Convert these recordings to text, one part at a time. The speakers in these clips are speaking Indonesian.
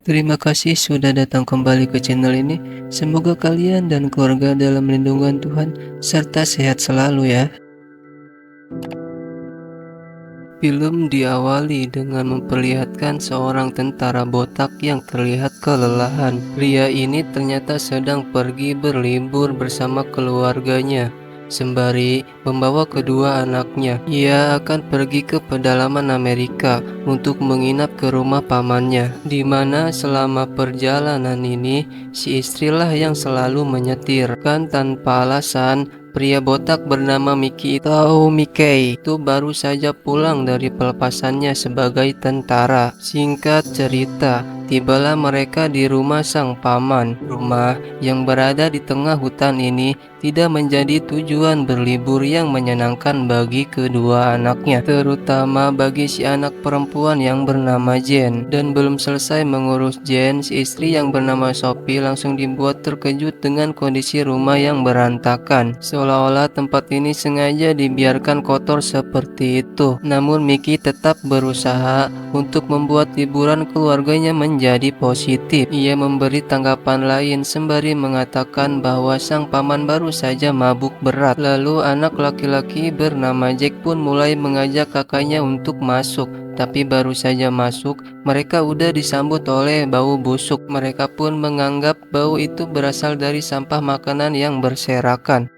Terima kasih sudah datang kembali ke channel ini. Semoga kalian dan keluarga dalam lindungan Tuhan serta sehat selalu ya. Film diawali dengan memperlihatkan seorang tentara botak yang terlihat kelelahan. Pria ini ternyata sedang pergi berlibur bersama keluarganya, sembari membawa kedua anaknya. Ia akan pergi ke pedalaman Amerika untuk menginap ke rumah pamannya, di mana selama perjalanan ini si istrilah yang selalu menyetir. Kan tanpa alasan, pria botak bernama Mickey itu baru saja pulang dari pelepasannya sebagai tentara. Singkat cerita, tibalah mereka di rumah sang paman. Rumah yang berada di tengah hutan ini tidak menjadi tujuan berlibur yang menyenangkan bagi kedua anaknya, terutama bagi si anak perempuan yang bernama Jen. Dan belum selesai mengurus Jen, si istri yang bernama Sophie langsung dibuat terkejut dengan kondisi rumah yang berantakan, seolah-olah tempat ini sengaja dibiarkan kotor seperti itu. Namun Mickey tetap berusaha untuk membuat liburan keluarganya menjadi positif. Ia memberi tanggapan lain sembari mengatakan bahwa sang paman baru saja mabuk berat. Lalu anak laki-laki bernama Jack pun mulai mengajak kakaknya untuk masuk. Tapi baru saja masuk, mereka udah disambut oleh bau busuk. Mereka pun menganggap bau itu berasal dari sampah makanan yang berserakan.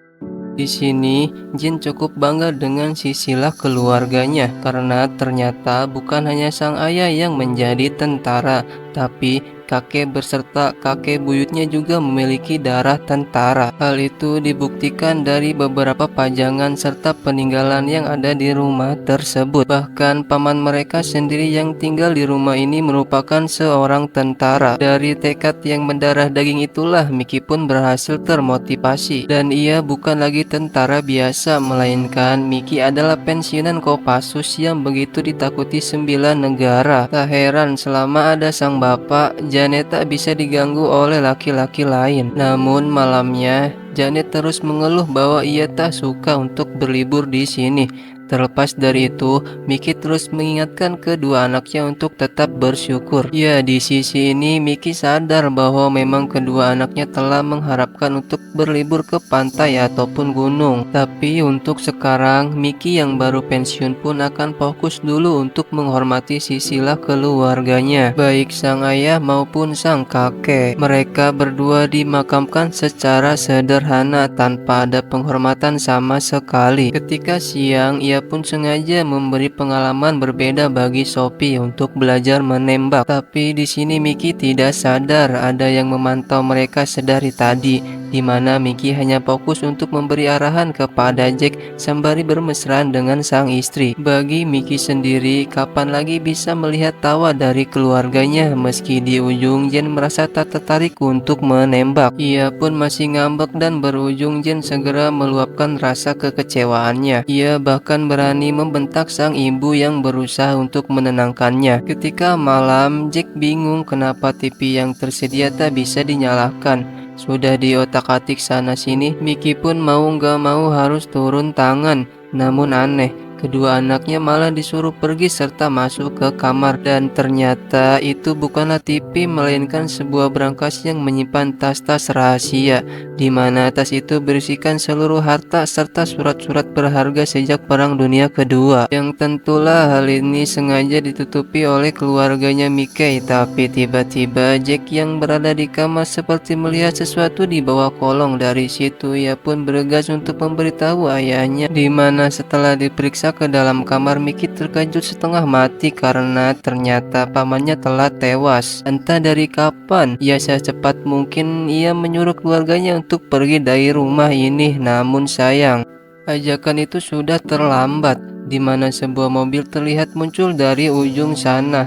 Di sini, Jin cukup bangga dengan silsilah keluarganya karena ternyata bukan hanya sang ayah yang menjadi tentara, tapi kakek beserta kakek buyutnya juga memiliki darah tentara. Hal itu dibuktikan dari beberapa pajangan serta peninggalan yang ada di rumah tersebut. Bahkan paman mereka sendiri yang tinggal di rumah ini merupakan seorang tentara. Dari tekad yang mendarah daging itulah Mickey pun berhasil termotivasi, dan ia bukan lagi tentara biasa, melainkan Mickey adalah pensiunan Kopassus yang begitu ditakuti 9 negara. Tak heran selama ada sang bapak, Janet tak bisa diganggu oleh laki-laki lain. Namun malamnya, Janet terus mengeluh bahwa ia tak suka untuk berlibur di sini. Terlepas dari itu, Mickey terus mengingatkan kedua anaknya untuk tetap bersyukur. Ya, di sisi ini Mickey sadar bahwa memang kedua anaknya telah mengharapkan untuk berlibur ke pantai ataupun gunung. Tapi untuk sekarang, Mickey yang baru pensiun pun akan fokus dulu untuk menghormati silsilah keluarganya, baik sang ayah maupun sang kakek. Mereka berdua dimakamkan secara sederhana tanpa ada penghormatan sama sekali. Ketika siang, ia pun sengaja memberi pengalaman berbeda bagi Sophie untuk belajar menembak. Tapi di sini Mickey tidak sadar ada yang memantau mereka sedari tadi, di mana Mickey hanya fokus untuk memberi arahan kepada Jack sembari bermesraan dengan sang istri. Bagi Mickey sendiri, kapan lagi bisa melihat tawa dari keluarganya meski di ujung Jen merasa tak tertarik untuk menembak. Ia pun masih ngambek dan berujung Jen segera meluapkan rasa kekecewaannya. Ia bahkan berani membentak sang ibu yang berusaha untuk menenangkannya. Ketika malam, Jack bingung kenapa TV yang tersedia tak bisa dinyalakan. Sudah diotak-atik sana-sini, Mickey pun mau gak mau harus turun tangan. Namun aneh, kedua anaknya malah disuruh pergi serta masuk ke kamar, dan ternyata itu bukanlah TV melainkan sebuah brankas yang menyimpan tas-tas rahasia, di mana tas itu berisikan seluruh harta serta surat-surat berharga sejak Perang Dunia Kedua. Yang tentulah hal ini sengaja ditutupi oleh keluarganya Mickey. Tapi tiba-tiba Jack yang berada di kamar seperti melihat sesuatu di bawah kolong. Dari situ ia pun bergegas untuk memberitahu ayahnya, di mana setelah diperiksa ke dalam kamar, Mickey terkejut setengah mati karena ternyata pamannya telah tewas. Entah dari kapan, ia secepat mungkin ia menyuruh keluarganya untuk pergi dari rumah ini. Namun sayang, ajakan itu sudah terlambat, di mana sebuah mobil terlihat muncul dari ujung sana.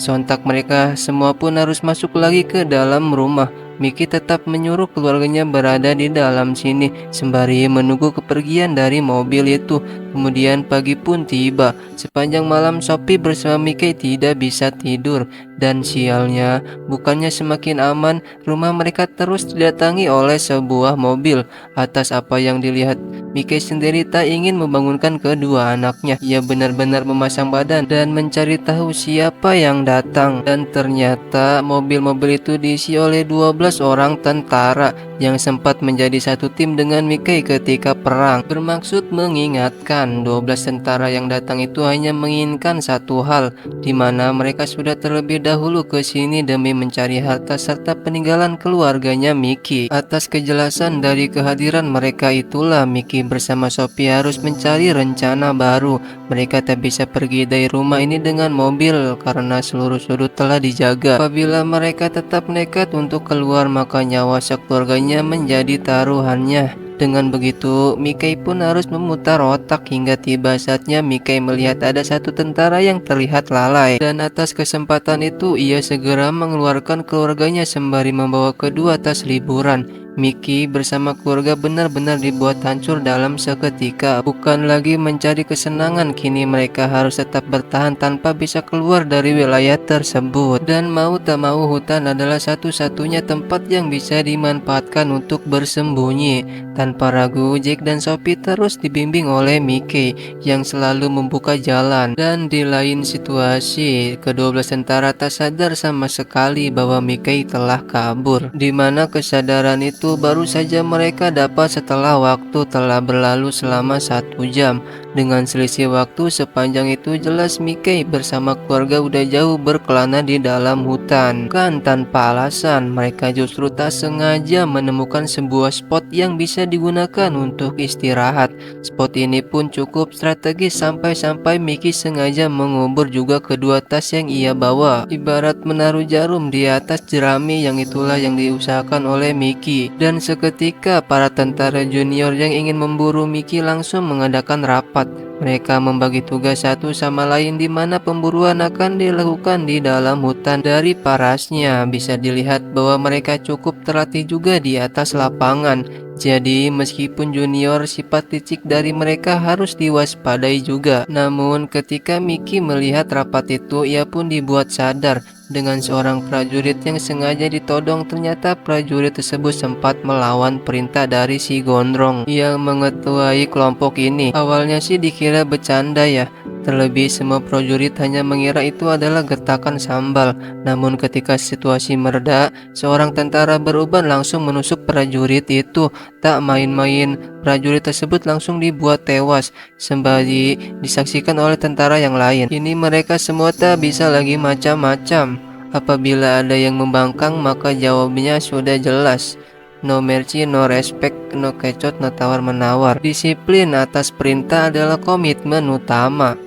Sontak mereka semua pun harus masuk lagi ke dalam rumah. Mickey tetap menyuruh keluarganya berada di dalam sini sembari menunggu kepergian dari mobil itu. Kemudian pagi pun tiba. Sepanjang malam Sophie bersama Mickey tidak bisa tidur. Dan sialnya, bukannya semakin aman, rumah mereka terus didatangi oleh sebuah mobil. Atas apa yang dilihat, Mickey sendiri tak ingin membangunkan kedua anaknya. Ia benar-benar memasang badan dan mencari tahu siapa yang datang. Dan ternyata mobil-mobil itu diisi oleh 12 orang tentara yang sempat menjadi satu tim dengan Mickey ketika perang. Bermaksud mengingatkan 12 tentara yang datang itu hanya menginginkan satu hal, di mana mereka sudah terlebih dahulu ke sini demi mencari harta serta peninggalan keluarganya Mickey. Atas kejelasan dari kehadiran mereka itulah Mickey bersama Sophie harus mencari rencana baru. Mereka tak bisa pergi dari rumah ini dengan mobil karena seluruh sudut telah dijaga. Apabila mereka tetap nekat untuk keluar, maka nyawa sekeluarganya menjadi taruhannya. Dengan begitu, Mickey pun harus memutar otak hingga tiba saatnya Mickey melihat ada satu tentara yang terlihat lalai. Dan atas kesempatan itu, ia segera mengeluarkan keluarganya sembari membawa kedua tas liburan. Mickey bersama keluarga benar-benar dibuat hancur dalam seketika. Bukan lagi mencari kesenangan, kini mereka harus tetap bertahan tanpa bisa keluar dari wilayah tersebut. Dan mau tak mau, hutan adalah satu-satunya tempat yang bisa dimanfaatkan untuk bersembunyi. Tanpa ragu, Jack dan Sophie terus dibimbing oleh Mickey yang selalu membuka jalan. Dan di lain situasi, kedua belas tentara tak sadar sama sekali bahwa Mickey telah kabur. Di mana kesadaran itu baru saja mereka dapat setelah waktu telah berlalu selama 1 jam. Dengan selisih waktu sepanjang itu, jelas Mickey bersama keluarga udah jauh berkelana di dalam hutan. Kan tanpa alasan, mereka justru tak sengaja menemukan sebuah spot yang bisa digunakan untuk istirahat. Spot ini pun cukup strategis sampai-sampai Mickey sengaja mengubur juga kedua tas yang ia bawa. Ibarat menaruh jarum di atas jerami, yang itulah yang diusahakan oleh Mickey. Dan seketika para tentara junior yang ingin memburu Mickey langsung mengadakan rapat. Mereka membagi tugas satu sama lain, di mana pemburuan akan dilakukan di dalam hutan. Dari parasnya bisa dilihat bahwa mereka cukup terlatih juga di atas lapangan. Jadi meskipun junior, sifat licik dari mereka harus diwaspadai juga. Namun ketika Mickey melihat rapat itu, ia pun dibuat sadar dengan seorang prajurit yang sengaja ditodong. Ternyata prajurit tersebut sempat melawan perintah dari si Gondrong yang mengetuai kelompok ini. Awalnya sih dikira bercanda ya, terlebih semua prajurit hanya mengira itu adalah gertakan sambal. Namun ketika situasi mereda, seorang tentara beruban langsung menusuk prajurit itu. Tak main-main, prajurit tersebut langsung dibuat tewas sembari disaksikan oleh tentara yang lain. Ini mereka semua tak bisa lagi macam-macam. Apabila ada yang membangkang, maka jawabnya sudah jelas. No mercy, no respect, no kecot, no tawar-menawar. Disiplin atas perintah adalah komitmen utama.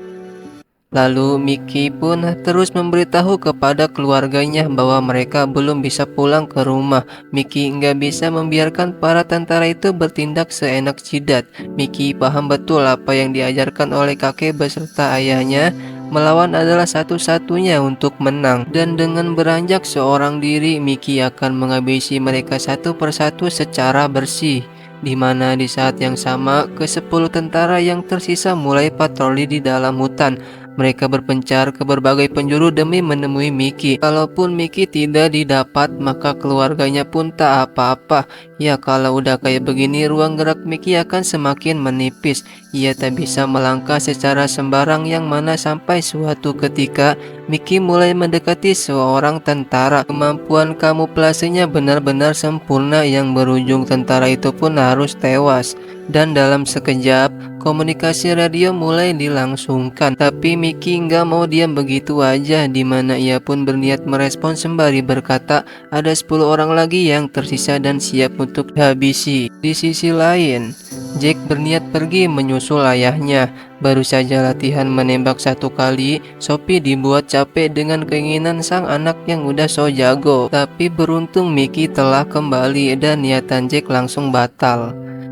Lalu Mickey pun terus memberitahu kepada keluarganya bahwa mereka belum bisa pulang ke rumah. Mickey nggak bisa membiarkan para tentara itu bertindak seenak jidat. Mickey paham betul apa yang diajarkan oleh kakek beserta ayahnya. Melawan adalah satu-satunya untuk menang. Dan dengan beranjak seorang diri, Mickey akan menghabisi mereka satu persatu secara bersih. Di mana di saat yang sama, ke-10 tentara yang tersisa mulai patroli di dalam hutan. Mereka berpencar ke berbagai penjuru demi menemui Mickey. Kalaupun Mickey tidak didapat, maka keluarganya pun tak apa-apa. Ya, kalau udah kayak begini, ruang gerak Mickey akan semakin menipis. Ia tak bisa melangkah secara sembarang, yang mana sampai suatu ketika Mickey mulai mendekati seorang tentara. Kemampuan kamuflasenya benar-benar sempurna, yang berujung tentara itu pun harus tewas. Dan dalam sekejap, komunikasi radio mulai dilangsungkan. Tapi Mickey nggak mau diam begitu aja, di mana ia pun berniat merespon sembari berkata ada 10 orang lagi yang tersisa dan siap untuk dihabisi. Di sisi lain, Jack berniat pergi menyusul ayahnya. Baru saja latihan menembak 1 kali, Sophie dibuat capek dengan keinginan sang anak yang udah so jago. Tapi beruntung Mickey telah kembali dan niatan Jack langsung batal.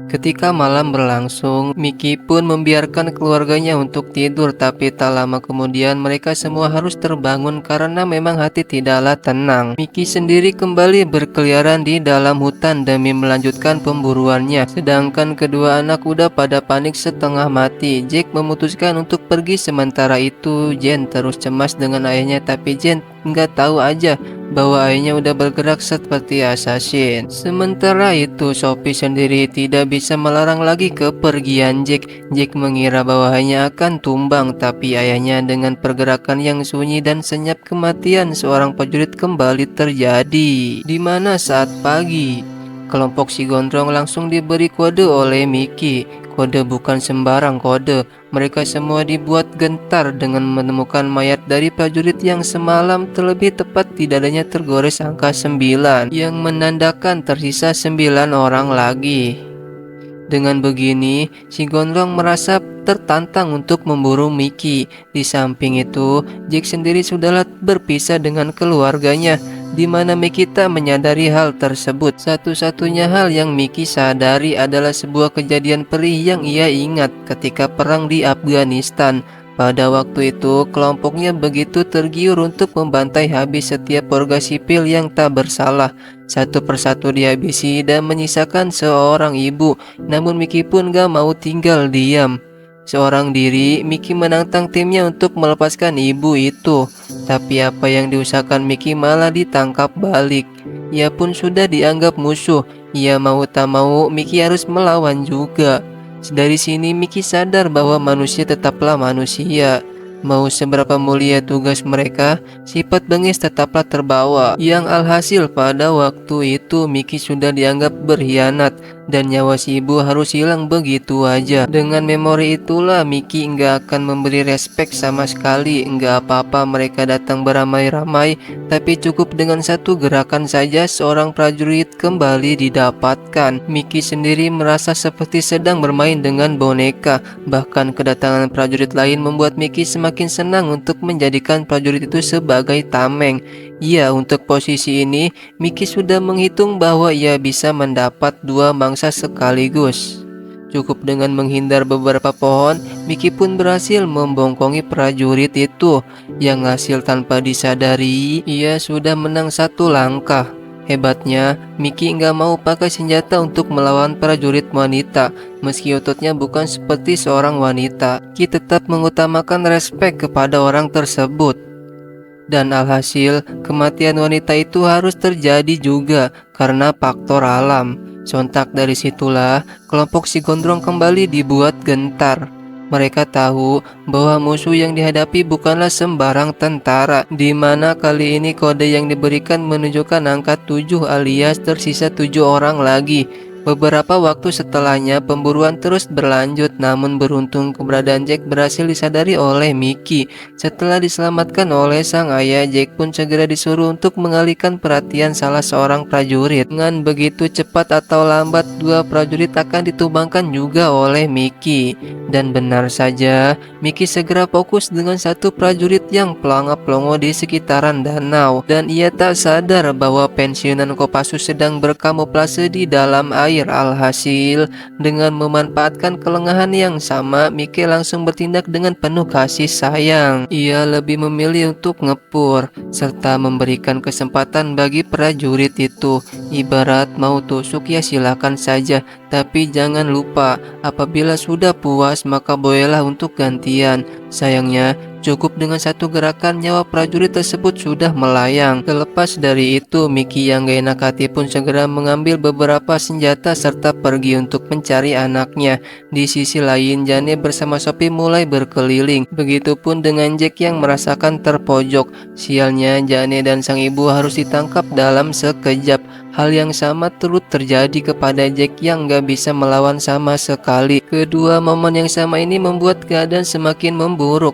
Ketika malam berlangsung, Mickey pun membiarkan keluarganya untuk tidur, tapi tak lama kemudian mereka semua harus terbangun karena memang hati tidaklah tenang. Mickey sendiri kembali berkeliaran di dalam hutan demi melanjutkan pemburuannya, sedangkan kedua anak udah pada panik setengah mati. Jack memutuskan untuk pergi, sementara itu Jen terus cemas dengan ayahnya, tapi Jen nggak tahu aja bahwa ayahnya udah bergerak seperti assassin. Sementara itu, Sophie sendiri tidak bisa melarang lagi kepergian Jack. Jack mengira bahwa ayahnya akan tumbang, tapi ayahnya dengan pergerakan yang sunyi dan senyap kematian seorang prajurit kembali terjadi. Di mana saat pagi, kelompok si gondrong langsung diberi kode oleh Mickey. Kode bukan sembarang kode. Mereka semua dibuat gentar dengan menemukan mayat dari prajurit yang semalam, terlebih tepat di dadanya tergores angka 9 yang menandakan tersisa 9 orang lagi. Dengan begini, si gondrong merasa tertantang untuk memburu Mickey. Di samping itu, Jack sendiri sudahlah berpisah dengan keluarganya, di mana Mickey tak menyadari hal tersebut. Satu-satunya hal yang Mickey sadari adalah sebuah kejadian perih yang ia ingat ketika perang di Afghanistan. Pada waktu itu, kelompoknya begitu tergiur untuk membantai habis setiap warga sipil yang tak bersalah. Satu persatu dihabisi dan menyisakan seorang ibu. Namun Mickey pun gak mau tinggal diam. Seorang diri, Mickey menantang timnya untuk melepaskan ibu itu. Tapi apa yang diusahakan Mickey malah ditangkap balik. Ia pun sudah dianggap musuh. Ia mau tak mau, Mickey harus melawan juga. Dari sini Mickey sadar bahwa manusia tetaplah manusia. Mau seberapa mulia tugas mereka, sifat bengis tetaplah terbawa. Yang alhasil pada waktu itu Mickey sudah dianggap berkhianat dan nyawa si ibu harus hilang begitu aja. Dengan memori itulah Mickey nggak akan memberi respek sama sekali. Nggak apa-apa mereka datang beramai-ramai, tapi cukup dengan satu gerakan saja seorang prajurit kembali didapatkan. Mickey sendiri merasa seperti sedang bermain dengan boneka. Bahkan kedatangan prajurit lain membuat Mickey semakin senang untuk menjadikan prajurit itu sebagai tameng. Ya, untuk posisi ini, Mickey sudah menghitung bahwa ia bisa mendapat dua mangsa sekaligus. Cukup dengan menghindar beberapa pohon, Mickey pun berhasil membongkongi prajurit itu. Yang hasil tanpa disadari, ia sudah menang satu langkah. Hebatnya, Mickey nggak mau pakai senjata untuk melawan prajurit wanita. Meski ototnya bukan seperti seorang wanita, Mickey tetap mengutamakan respek kepada orang tersebut. Dan alhasil, kematian wanita itu harus terjadi juga karena faktor alam. Sontak dari situlah, kelompok si gondrong kembali dibuat gentar. Mereka tahu bahwa musuh yang dihadapi bukanlah sembarang tentara, di mana kali ini kode yang diberikan menunjukkan angka 7 alias tersisa 7 orang lagi. Beberapa waktu setelahnya pemburuan terus berlanjut, namun beruntung keberadaan Jack berhasil disadari oleh Mickey. Setelah diselamatkan oleh sang ayah, Jack pun segera disuruh untuk mengalihkan perhatian salah seorang prajurit. Dengan begitu cepat atau lambat, dua prajurit akan ditumbangkan juga oleh Mickey. Dan benar saja, Mickey segera fokus dengan satu prajurit yang pelongo-pelongo di sekitaran danau. Dan ia tak sadar bahwa pensiunan Kopassus sedang berkamuflase di dalam air. Alhasil, dengan memanfaatkan kelengahan yang sama, Mickey langsung bertindak dengan penuh kasih sayang. Ia lebih memilih untuk ngepur, serta memberikan kesempatan bagi prajurit itu. Ibarat mau tusuk ya silakan saja, tapi jangan lupa, apabila sudah puas maka bolehlah untuk gantian. Sayangnya, cukup dengan satu gerakan nyawa prajurit tersebut sudah melayang. Terlepas dari itu, Mickey yang gak enak hati pun segera mengambil beberapa senjata serta pergi untuk mencari anaknya. Di sisi lain, Jane bersama Sophie mulai berkeliling. Begitupun dengan Jack yang merasakan terpojok. Sialnya, Jane dan sang ibu harus ditangkap dalam sekejap. Hal yang sama turut terjadi kepada Jack yang gak bisa melawan sama sekali. Kedua momen yang sama ini membuat keadaan semakin memburuk.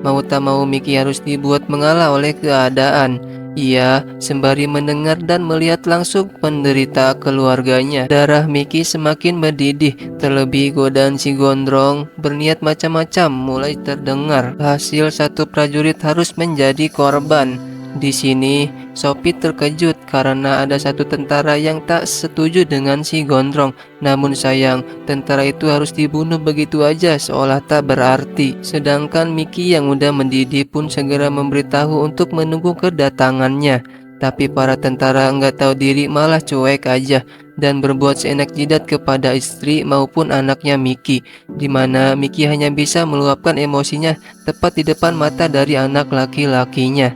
Mau tak mau Mickey harus dibuat mengalah oleh keadaan. Ia sembari mendengar dan melihat langsung penderita keluarganya. Darah Mickey semakin mendidih. Terlebih godaan si gondrong berniat macam-macam mulai terdengar. Hasil satu prajurit harus menjadi korban. Di sini Sophie terkejut karena ada satu tentara yang tak setuju dengan si gondrong. Namun sayang, tentara itu harus dibunuh begitu aja seolah tak berarti. Sedangkan Mickey yang udah mendidih pun segera memberitahu untuk menunggu kedatangannya. Tapi para tentara nggak tahu diri malah cuek aja dan berbuat seenak jidat kepada istri maupun anaknya Mickey, di mana Mickey hanya bisa meluapkan emosinya tepat di depan mata dari anak laki-lakinya.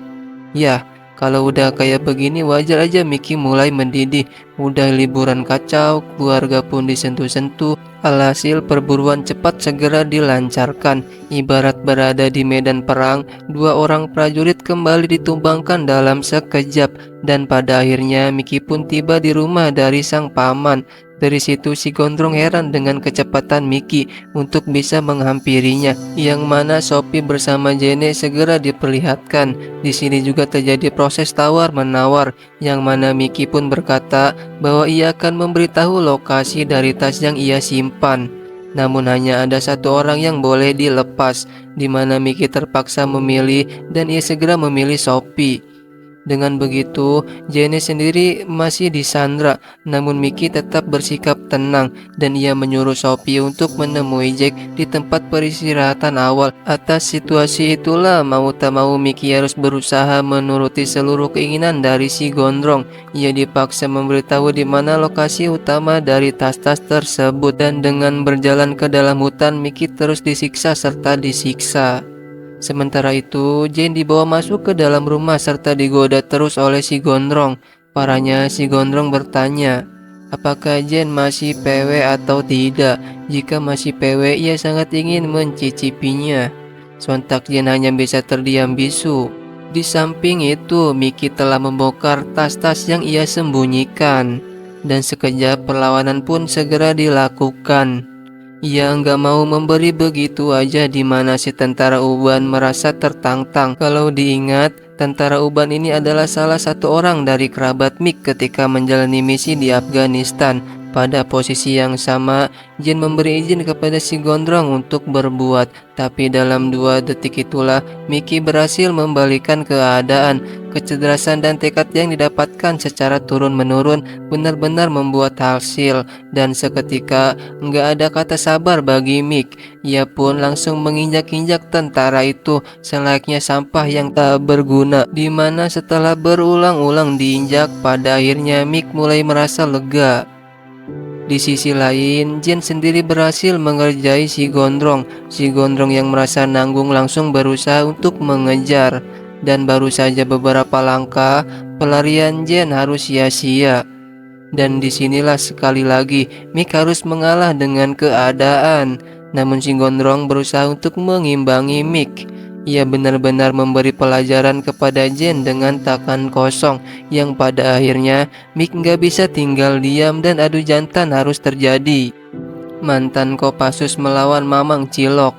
Ya, Kalau udah kayak begini wajar aja Miki mulai mendidih. Udah liburan kacau, keluarga pun disentuh-sentuh. Alhasil perburuan cepat segera dilancarkan. Ibarat berada di medan perang, dua orang prajurit kembali ditumbangkan dalam sekejap. Dan pada akhirnya Miki pun tiba di rumah dari sang paman. Dari situ si Gondrong heran dengan kecepatan Miki untuk bisa menghampirinya, yang mana Sophie bersama Jene segera diperlihatkan. Di sini juga terjadi proses tawar-menawar, yang mana Miki pun berkata bahwa ia akan memberitahu lokasi dari tas yang ia simpan. Namun hanya ada satu orang yang boleh dilepas, di mana Miki terpaksa memilih dan ia segera memilih Sophie. Dengan begitu, Jenny sendiri masih disandra, namun Mickey tetap bersikap tenang dan ia menyuruh Sophie untuk menemui Jack di tempat peristirahatan awal. Atas situasi itulah mau tak mau Mickey harus berusaha menuruti seluruh keinginan dari si Gondrong. Ia dipaksa memberitahu di mana lokasi utama dari tas-tas tersebut, dan dengan berjalan ke dalam hutan, Mickey terus disiksa serta disiksa. Sementara itu, Jane dibawa masuk ke dalam rumah serta digoda terus oleh si Gondrong. Parahnya si Gondrong bertanya, apakah Jane masih PW atau tidak? Jika masih PW, ia sangat ingin mencicipinya. Sontak Jane hanya bisa terdiam bisu. Di samping itu, Mickey telah membongkar tas-tas yang ia sembunyikan. Dan sekejap perlawanan pun segera dilakukan. Ia nggak mau memberi begitu aja, di mana si tentara Uban merasa tertantang. Kalau diingat, tentara Uban ini adalah salah satu orang dari kerabat Mick ketika menjalani misi di Afghanistan. Pada posisi yang sama, Jin memberi izin kepada si Gondrong untuk berbuat. Tapi dalam 2 detik itulah, Mickey berhasil membalikan keadaan. Kecerdasan dan tekad yang didapatkan secara turun-menurun benar-benar membuat hasil. Dan seketika, nggak ada kata sabar bagi Mick. Ia pun langsung menginjak-injak tentara itu selayaknya sampah yang tak berguna. Dimana setelah berulang-ulang diinjak, pada akhirnya Mick mulai merasa lega. Di sisi lain, Jin sendiri berhasil mengerjai si Gondrong. Si Gondrong yang merasa nanggung langsung berusaha untuk mengejar. Dan baru saja beberapa langkah, pelarian Jin harus sia-sia. Dan disinilah sekali lagi Mick harus mengalah dengan keadaan. Namun si Gondrong berusaha untuk mengimbangi Mick. Ia benar-benar memberi pelajaran kepada Jen dengan tangan kosong, yang pada akhirnya Mick nggak bisa tinggal diam dan adu jantan harus terjadi. Mantan Kopassus melawan Mamang Cilok.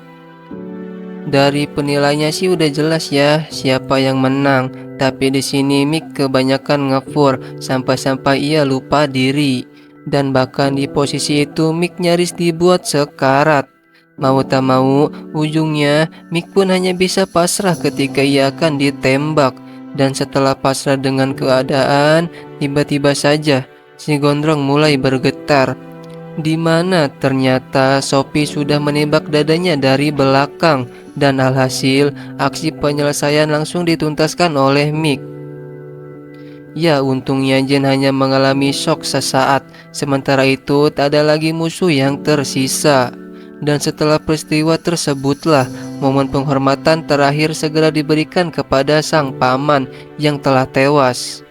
Dari penilainya sih udah jelas ya siapa yang menang. Tapi di sini Mick kebanyakan ngefur sampai-sampai ia lupa diri. Dan bahkan di posisi itu Mick nyaris dibuat sekarat. Mau tak mau, ujungnya Mick pun hanya bisa pasrah ketika ia akan ditembak. Dan setelah pasrah dengan keadaan, tiba-tiba saja si Gondrong mulai bergetar. Di mana ternyata Sophie sudah menembak dadanya dari belakang, dan alhasil aksi penyelesaian langsung dituntaskan oleh Mick. Ya, untungnya Jen hanya mengalami shock sesaat, sementara itu tak ada lagi musuh yang tersisa. Dan setelah peristiwa tersebutlah momen penghormatan terakhir segera diberikan kepada sang paman yang telah tewas.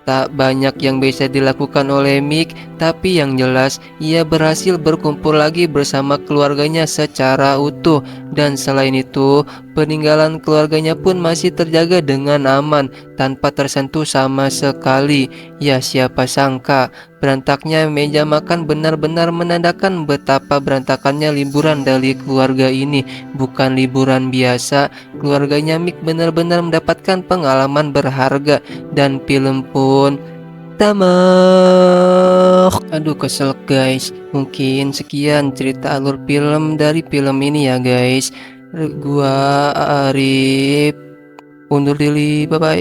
Tak banyak yang bisa dilakukan oleh Mick, tapi yang jelas ia berhasil berkumpul lagi bersama keluarganya secara utuh. Dan selain itu, peninggalan keluarganya pun masih terjaga dengan aman, tanpa tersentuh sama sekali. Ya, siapa sangka berantaknya meja makan benar-benar menandakan betapa berantakannya liburan dari keluarga ini. Bukan liburan biasa, keluarganya Mick benar-benar mendapatkan pengalaman berharga. Dan film pun tamat. Aduh, kesel guys. Mungkin sekian cerita alur film dari film ini ya guys. Gua Arif undur diri, bye bye.